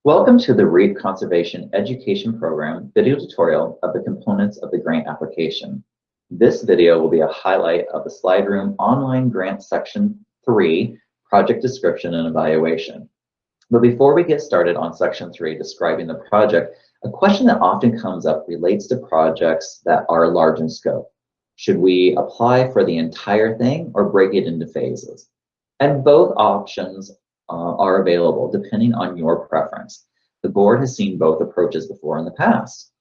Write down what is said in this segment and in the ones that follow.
Welcome to the REAP Conservation Education Program video tutorial of the components of the grant application. This video will be a highlight of the Slide Room Online Grant Section 3, Project Description and Evaluation. But before we get started on Section 3, describing the project, a question that often comes up relates to projects that are large in scope. Should we apply for the entire thing or break it into phases? And both options are available depending on your preference. The board has seen both approaches before in the past.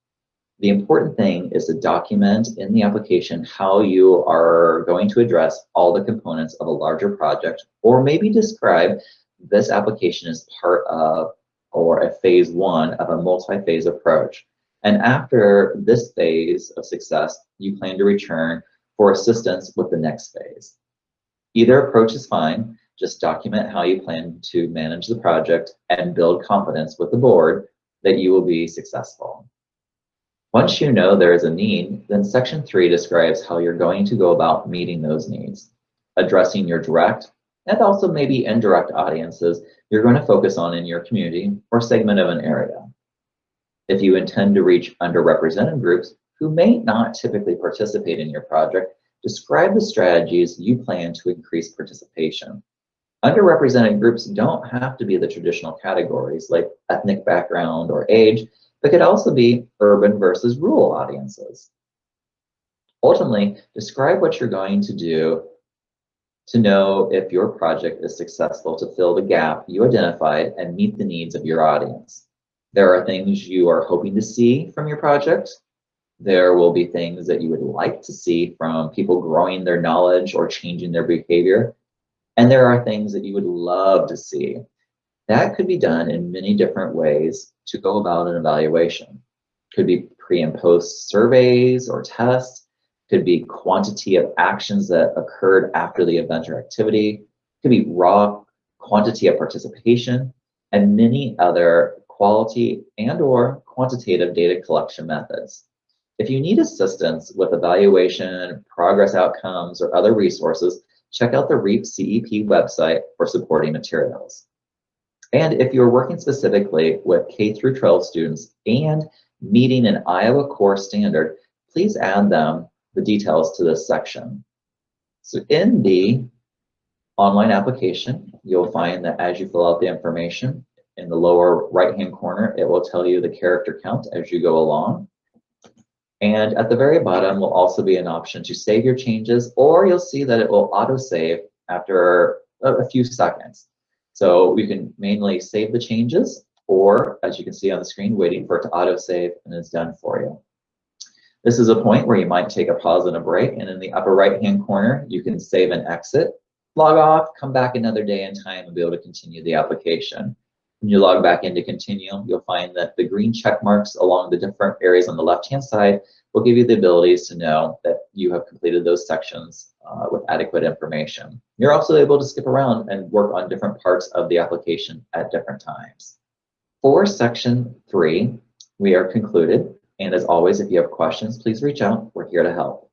The important thing is to document in the application how you are going to address all the components of a larger project, or maybe describe this application as part of or a phase one of a multi-phase approach. And after this phase of success, you plan to return for assistance with the next phase. Either approach is fine. Just document how you plan to manage the project and build confidence with the board that you will be successful. Once you know there is a need, then Section 3 describes how you're going to go about meeting those needs, addressing your direct and also maybe indirect audiences you're going to focus on in your community or segment of an area. If you intend to reach underrepresented groups who may not typically participate in your project, describe the strategies you plan to increase participation. Underrepresented groups don't have to be the traditional categories like ethnic background or age, but could also be urban versus rural audiences. Ultimately, describe what you're going to do to know if your project is successful to fill the gap you identified and meet the needs of your audience. There are things you are hoping to see from your project. There will be things that you would like to see from people growing their knowledge or changing their behavior. And there are things that you would love to see. That could be done in many different ways to go about an evaluation. Could be pre and post surveys or tests. Could be quantity of actions that occurred after the event or activity. Could be raw quantity of participation, and many other quality and or quantitative data collection methods. If you need assistance with evaluation, progress outcomes, or other resources, check out the REAP CEP website for supporting materials. And if you're working specifically with K through 12 students and meeting an Iowa core standard, please add them the details to this section. So in the online application, you'll find that as you fill out the information, in the lower right-hand corner, it will tell you the character count as you go along. And at the very bottom will also be an option to save your changes, or you'll see that it will auto-save after a few seconds. So we can manually save the changes, or as you can see on the screen, waiting for it to auto-save, and it's done for you. This is a point where you might take a pause and a break, and in the upper right-hand corner, you can save and exit, log off, come back another day and time, and be able to continue the application. When you log back in to continue, you'll find that the green check marks along the different areas on the left-hand side will give you the abilities to know that you have completed those sections with adequate information. You're also able to skip around and work on different parts of the application at different times. For Section 3, we are concluded. And as always, if you have questions, please reach out. We're here to help.